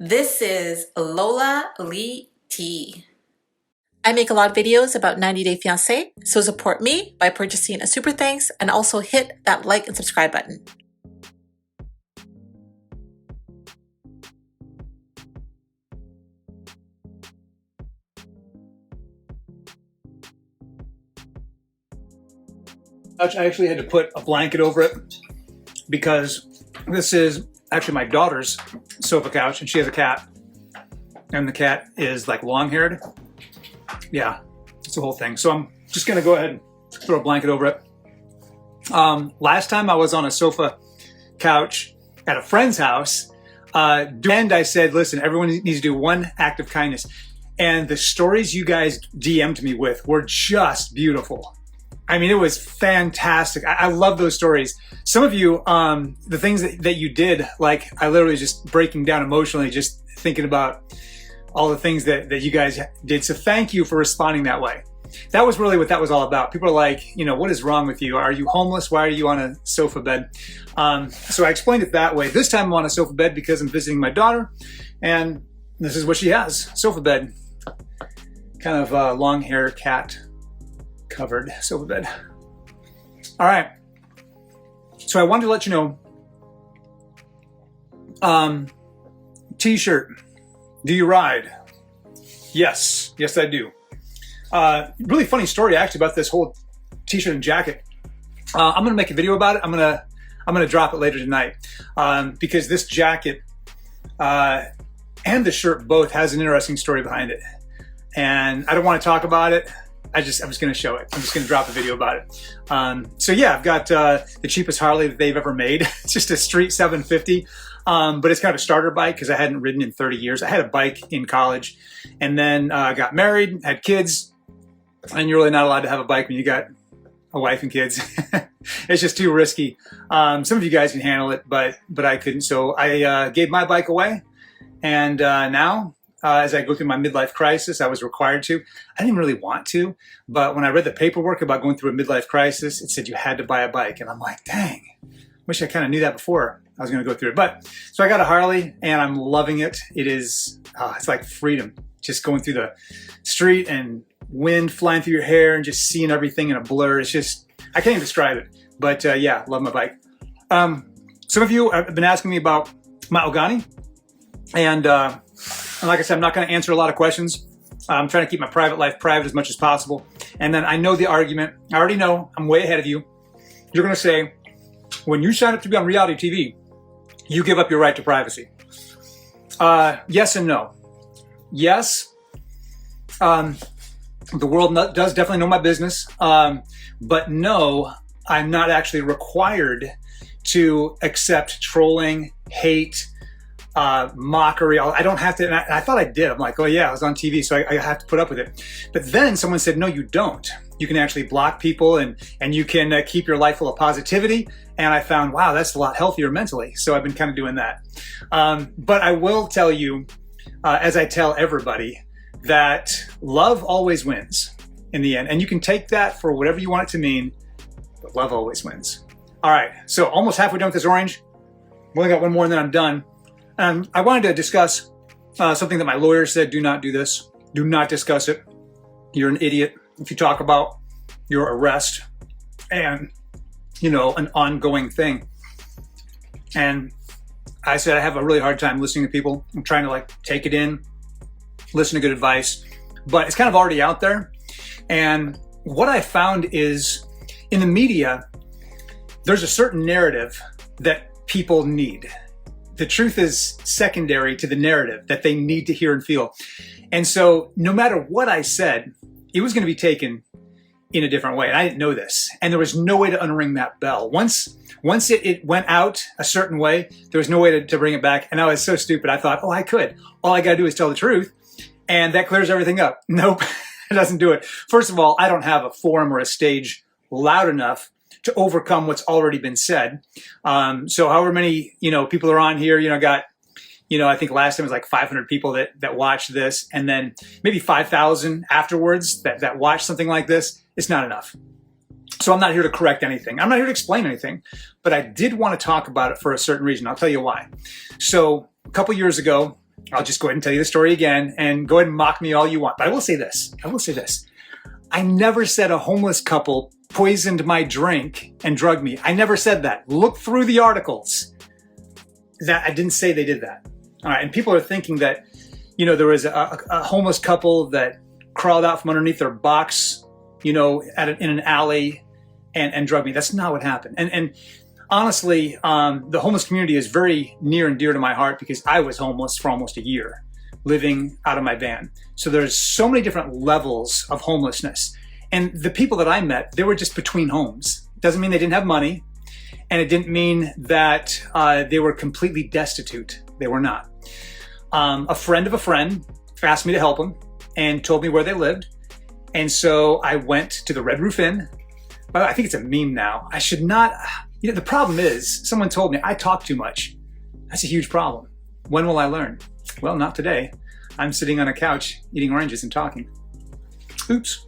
This is Lola Lee T. I make a lot of videos about 90-Day Fiance, so support me by purchasing a super thanks and also hit that like and subscribe button. I actually had to put a blanket over it because this is actually my daughter's sofa couch and she has a cat. And the cat is like long-haired. Yeah, it's the whole thing. So I'm just gonna go ahead and throw a blanket over it. Last time I was on a sofa couch at a friend's house, and I said, listen, everyone needs to do one act of kindness. And the stories you guys DM'd me with were just beautiful. I mean, it was fantastic. I love those stories. Some of you, the things that you did, like I literally just breaking down emotionally, just thinking about all the things that you guys did. So thank you for responding that way. That was really what that was all about. People are like, you know, what is wrong with you? Are you homeless? Why are you on a sofa bed? So I explained it that way. This time I'm on a sofa bed because I'm visiting my daughter and this is what she has, sofa bed. Kind of long hair cat covered sofa bed. All right. So I wanted to let you know, t-shirt, do you ride? Yes, yes I do. Really funny story actually about this whole t-shirt and jacket. I'm gonna make a video about it. I'm gonna drop it later tonight because this jacket and the shirt both has an interesting story behind it. And I don't want to talk about it. I'm just going to show it. I'm just going to drop a video about it. So yeah, I've got the cheapest Harley that they've ever made. It's just a street 750, but it's kind of a starter bike because I hadn't ridden in 30 years. I had a bike in college and then got married, had kids, and you're really not allowed to have a bike when you got a wife and kids. It's just too risky. Some of you guys can handle it, but I couldn't. So I gave my bike away, and now as I go through my midlife crisis, I was required to. I didn't really want to, but when I read the paperwork about going through a midlife crisis, it said you had to buy a bike. And I'm like, dang, wish I kind of knew that before I was going to go through it. But so I got a Harley and I'm loving it. It is, it's like freedom, just going through the street and wind flying through your hair and just seeing everything in a blur. It's just, I can't even describe it, but yeah, love my bike. Some of you have been asking me about my Ogani, and like I said, I'm not going to answer a lot of questions. I'm trying to keep my private life private as much as possible. And then I know the argument. I already know. I'm way ahead of you. You're going to say, when you sign up to be on reality TV, you give up your right to privacy. Yes and no. Yes. The world does definitely know my business. But no, I'm not actually required to accept trolling, hate, mockery. I don't have to, and I thought I did. I'm like, oh yeah, I was on TV, so I have to put up with it. But then someone said, no, you don't. You can actually block people and you can keep your life full of positivity. And I found, wow, that's a lot healthier mentally. So I've been kind of doing that. But I will tell you, as I tell everybody, that love always wins in the end. And you can take that for whatever you want it to mean, but love always wins. All right, so almost halfway done with this orange. I've only got one more and then I'm done. I wanted to discuss something that my lawyer said, do not do this. Do not discuss it. You're an idiot if you talk about your arrest and, you know, an ongoing thing. And I said I have a really hard time listening to people. I'm trying to like take it in, listen to good advice, but it's kind of already out there. And what I found is in the media, there's a certain narrative that people need. The truth is secondary to the narrative that they need to hear and feel. And so no matter what I said, it was going to be taken in a different way. And I didn't know this. And there was no way to unring that bell. Once it went out a certain way, there was no way to bring it back. And I was so stupid. I thought, oh, I could. All I got to do is tell the truth. And that clears everything up. Nope, it doesn't do it. First of all, I don't have a forum or a stage loud enough to overcome what's already been said. So however many, people are on here, got, I think last time it was like 500 people that watched this, and then maybe 5,000 afterwards that watched something like this. It's not enough. So I'm not here to correct anything. I'm not here to explain anything, but I did want to talk about it for a certain reason. I'll tell you why. So a couple years ago, I'll just go ahead and tell you the story again and go ahead and mock me all you want. But I will say this. I never said a homeless couple poisoned my drink and drugged me. I never said that. Look through the articles. That I didn't say they did that. All right, and people are thinking that, you know, there was a homeless couple that crawled out from underneath their box, you know, in an alley and drugged me. That's not what happened. And honestly, the homeless community is very near and dear to my heart because I was homeless for almost a year, living out of my van. So there's so many different levels of homelessness. And the people that I met, they were just between homes. Doesn't mean they didn't have money. And it didn't mean that they were completely destitute. They were not. A friend of a friend asked me to help them and told me where they lived. And so I went to the Red Roof Inn. But I think it's a meme now. I should not, you know, the problem is someone told me I talk too much. That's a huge problem. When will I learn? Well, not today. I'm sitting on a couch eating oranges and talking. Oops.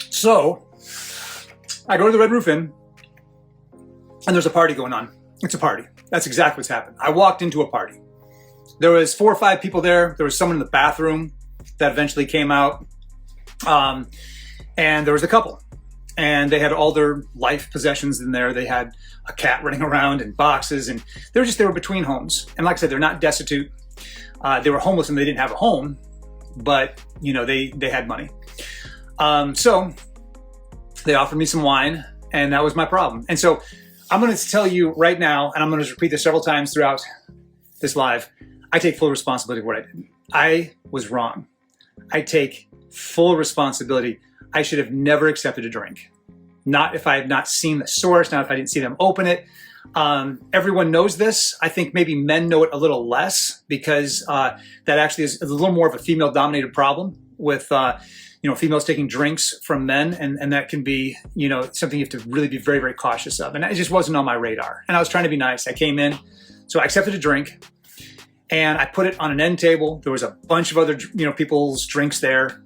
So I go to the Red Roof Inn and there's a party going on. It's a party. That's exactly what's happened. I walked into a party. There was 4 or 5 people there. There was someone in the bathroom that eventually came out. And there was a couple. And they had all their life possessions in there. They had a cat running around and boxes. And they were between homes. And like I said, they're not destitute. They were homeless and they didn't have a home. But, you know, they had money. So they offered me some wine. And that was my problem. And so I'm going to tell you right now, and I'm going to repeat this several times throughout this live, I take full responsibility for what I did. I was wrong. I take full responsibility. I should have never accepted a drink. Not if I had not seen the source, not if I didn't see them open it. Everyone knows this. I think maybe men know it a little less because that actually is a little more of a female-dominated problem with you know, females taking drinks from men, and that can be, you know, something you have to really be very, very cautious of. And it just wasn't on my radar. And I was trying to be nice. I came in, so I accepted a drink, and I put it on an end table. There was a bunch of other, you know, people's drinks there,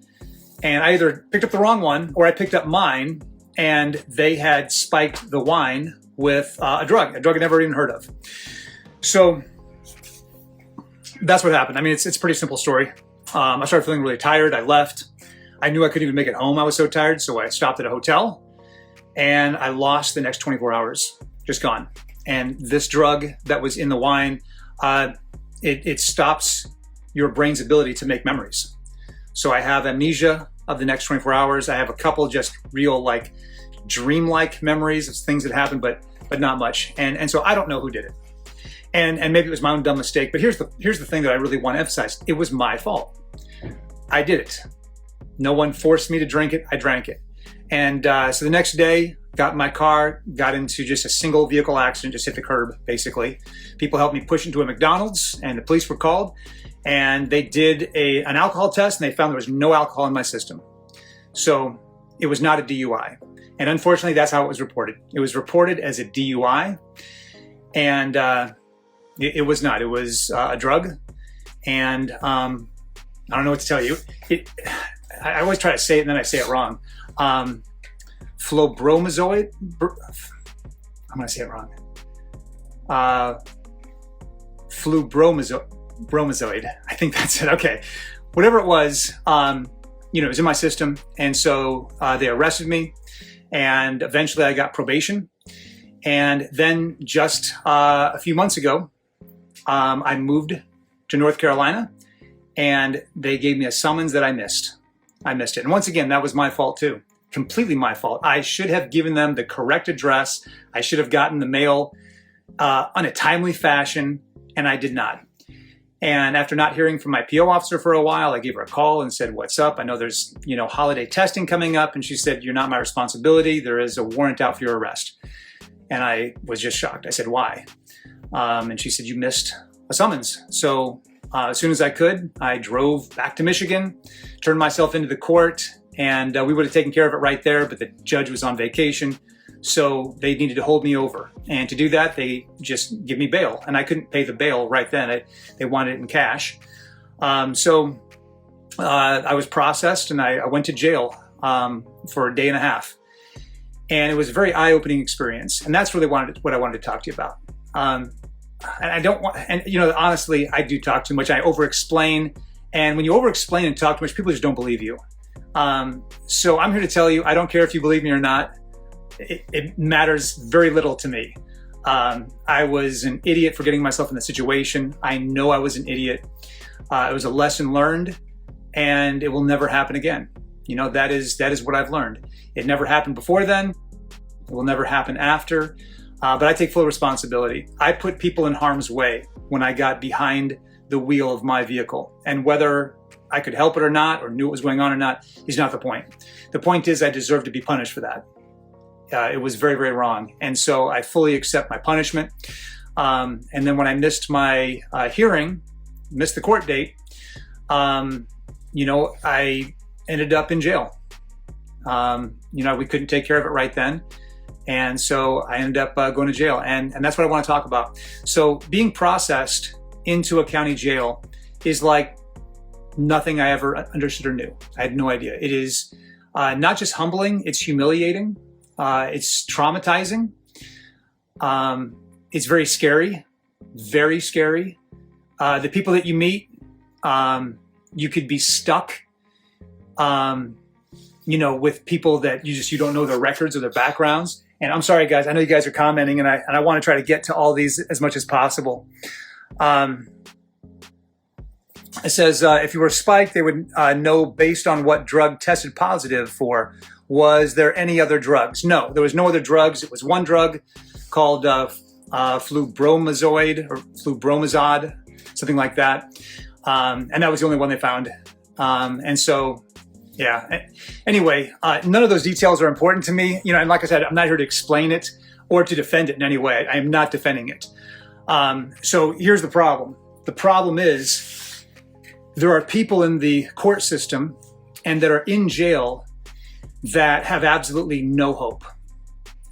and I either picked up the wrong one or I picked up mine, and they had spiked the wine with a drug I'd never even heard of. So that's what happened. I mean, it's a pretty simple story. I started feeling really tired. I left. I knew I couldn't even make it home. I was so tired. So I stopped at a hotel and I lost the next 24 hours, just gone. And this drug that was in the wine, it stops your brain's ability to make memories. So I have amnesia of the next 24 hours. I have a couple just real like dreamlike memories of things that happened, but not much. And so I don't know who did it. And maybe it was my own dumb mistake, but here's the thing that I really want to emphasize. It was my fault. I did it. No one forced me to drink it. I drank it. And so the next day, got in my car, got into just a single vehicle accident, just hit the curb, basically. People helped me push into a McDonald's, and the police were called. And they did an alcohol test, and they found there was no alcohol in my system. So it was not a DUI. And unfortunately, that's how it was reported. It was reported as a DUI, and it was not. It was a drug. And I don't know what to tell you. I always try to say it and then I say it wrong. Flobromazoid. I'm going to say it wrong. Flubromazoid. I think that's it. Okay. Whatever it was, you know, it was in my system. And so they arrested me. And eventually I got probation. And then just a few months ago, I moved to North Carolina. And they gave me a summons that I missed. I missed it. And once again, that was my fault too. Completely my fault. I should have given them the correct address. I should have gotten the mail on a timely fashion, and I did not. And after not hearing from my PO officer for a while, I gave her a call and said, "What's up? I know there's, you know, holiday testing coming up." And she said, "You're not my responsibility. There is a warrant out for your arrest." And I was just shocked. I said, "Why?" And she said, "You missed a summons." So as soon as I could, I drove back to Michigan, turned myself into the court, and we would have taken care of it right there, but the judge was on vacation, so they needed to hold me over. And to do that, they just give me bail, and I couldn't pay the bail right then. They wanted it in cash. So I was processed, and I went to jail for a day and a half. And it was a very eye-opening experience, and that's really what I wanted to talk to you about. and I don't want, and honestly, I do talk too much. I over-explain, and when you over-explain and talk too much, people just don't believe you. So I'm here to tell you, I don't care if you believe me or not. It matters very little to me. I was an idiot for getting myself in the situation. I know I was an idiot. It was a lesson learned, and it will never happen again. That is what I've learned. It never happened before then. It will never happen after. But I take full responsibility. I put people in harm's way when I got behind the wheel of my vehicle. And whether I could help it or not, or knew what was going on or not, is not the point. The point is I deserve to be punished for that. It was very, very wrong. And so I fully accept my punishment. And then when I missed my hearing, missed the court date, I ended up in jail. We couldn't take care of it right then. And so I ended up going to jail. And that's what I want to talk about. So being processed into a county jail is like nothing I ever understood or knew. I had no idea. It is not just humbling, it's humiliating. It's traumatizing. It's very scary, very scary. The people that you meet, you could be stuck, with people that you don't know their records or their backgrounds. And I'm sorry, guys, I know you guys are commenting, and I want to try to get to all these as much as possible. It says, if you were spiked, they would know based on what drug tested positive for. Was there any other drugs? No, there was no other drugs. It was one drug called flubromazoid or flubromazod, something like that. And that was the only one they found. And so, yeah. Anyway, none of those details are important to me. And like I said, I'm not here to explain it or to defend it in any way. I am not defending it. So here's the problem. The problem is there are people in the court system and that are in jail that have absolutely no hope.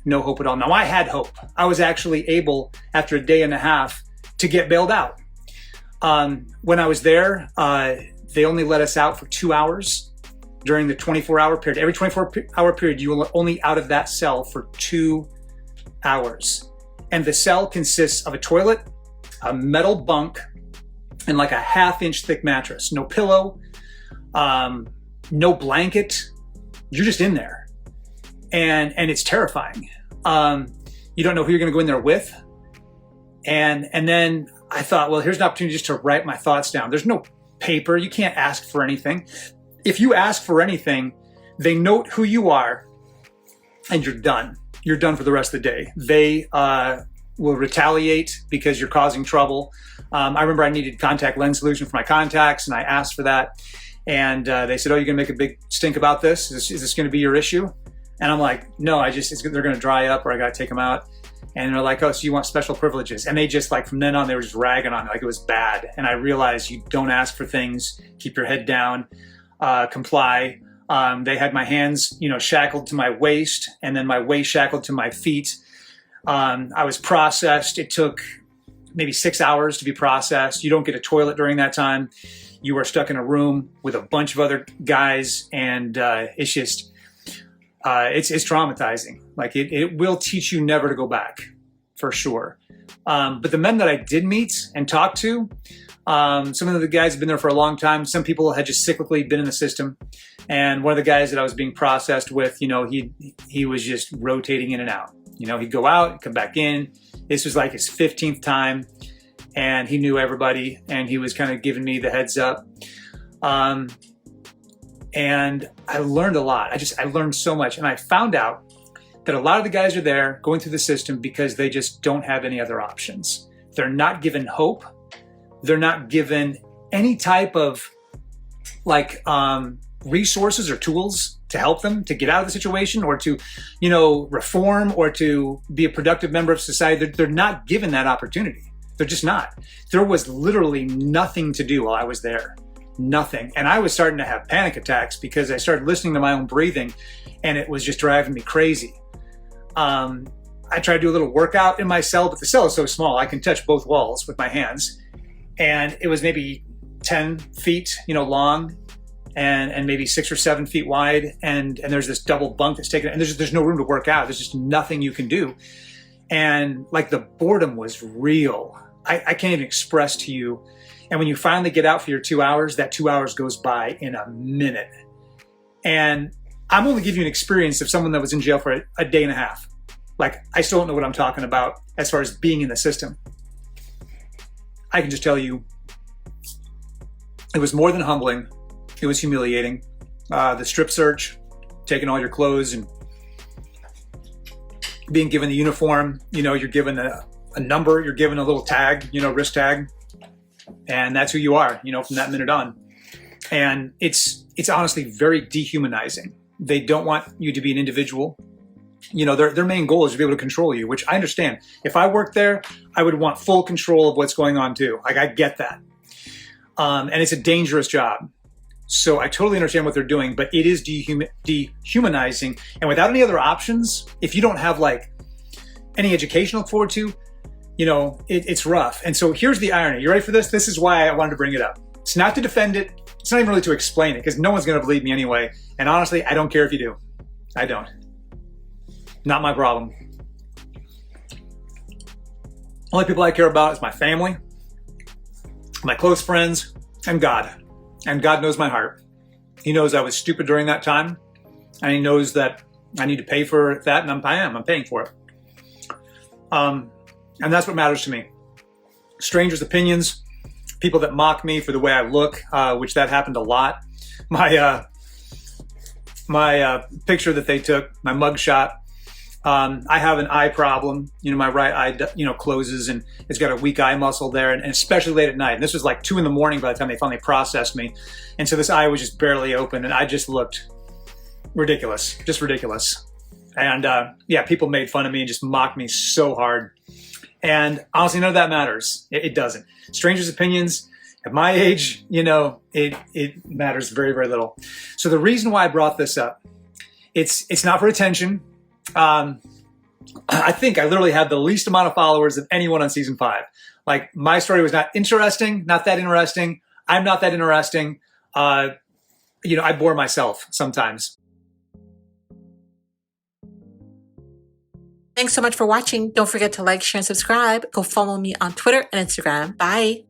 No hope at all. Now, I had hope. I was actually able, after a day and a half, to get bailed out. When I was there, they only let us out for 2 hours during the 24-hour period. Every 24-hour period, you were only out of that cell for 2 hours. And the cell consists of a toilet, a metal bunk, and like a half-inch thick mattress. No pillow, no blanket. You're just in there. And it's terrifying. You don't know who you're going to go in there with. And then I thought, well, here's an opportunity just to write my thoughts down. There's no paper. You can't ask for anything. If you ask for anything, they note who you are and you're done. You're done for the rest of the day. They will retaliate because you're causing trouble. I remember I needed contact lens solution for my contacts, and I asked for that. And they said, oh, you're going to make a big stink about this? Is this going to be your issue? And I'm like, no, they're going to dry up, or I got to take them out. And they're like, oh, so you want special privileges? And they just, like, from then on, they were just ragging on it like it was bad. And I realized you don't ask for things, keep your head down, comply. They had my hands, shackled to my waist, and then my waist shackled to my feet. I was processed. It took maybe 6 hours to be processed. You don't get a toilet during that time. You are stuck in a room with a bunch of other guys, and it's just, it's traumatizing. Like it will teach you never to go back, for sure. But the men that I did meet and talk to, some of the guys have been there for a long time. Some people had just cyclically been in the system. And one of the guys that I was being processed with, he was just rotating in and out. He'd go out, come back in. This was like his 15th time. And he knew everybody, and he was kind of giving me the heads up. And I learned a lot. I learned so much. And I found out that a lot of the guys are there going through the system because they just don't have any other options. They're not given hope. They're not given any type of resources or tools to help them to get out of the situation or to, reform or to be a productive member of society. They're not given that opportunity. They're just not. There was literally nothing to do while I was there. Nothing. And I was starting to have panic attacks because I started listening to my own breathing, and it was just driving me crazy. I tried to do a little workout in my cell, but the cell is so small, I can touch both walls with my hands. And it was maybe 10 feet, long, and maybe 6 or 7 feet wide. And there's this double bunk that's taken, and there's no room to work out. There's just nothing you can do. And like the boredom was real. I can't even express to you. And when you finally get out for your 2 hours, that 2 hours goes by in a minute. And I'm only giving you an experience of someone that was in jail for a day and a half. Like, I still don't know what I'm talking about as far as being in the system. I can just tell you, it was more than humbling. It was humiliating. The strip search, taking all your clothes and being given the uniform, you're given a number, you're given a little tag, wrist tag, and that's who you are, from that minute on. And it's honestly very dehumanizing. They don't want you to be an individual. Their main goal is to be able to control you, which I understand. If I worked there, I would want full control of what's going on too. Like, I get that. And it's a dangerous job. So I totally understand what they're doing, but it is dehumanizing. And without any other options, if you don't have like any education to look forward to, it's rough. And so here's the irony. You ready for this? This is why I wanted to bring it up. It's not to defend it. It's not even really to explain it, because no one's going to believe me anyway. And honestly, I don't care if you do. I don't. Not my problem. Only people I care about is my family, my close friends, and God. And God knows my heart. He knows I was stupid during that time, and He knows that I need to pay for that, and I'm paying for it. And that's what matters to me. Strangers' opinions, people that mock me for the way I look, which that happened a lot. My picture that they took, my mugshot. I have an eye problem. My right eye, closes, and it's got a weak eye muscle there, and especially late at night. And this was like 2 a.m. by the time they finally processed me. And so this eye was just barely open, and I just looked ridiculous, just ridiculous. And people made fun of me and just mocked me so hard. And honestly, none of that matters. It doesn't. Strangers' opinions at my age, it matters very, very little. So the reason why I brought this up, it's not for attention. I think I literally had the least amount of followers of anyone on season 5. Like, my story was not interesting, not that interesting. I'm not that interesting. I bore myself sometimes. Thanks so much for watching. Don't forget to like, share, and subscribe. Go follow me on Twitter and Instagram. Bye.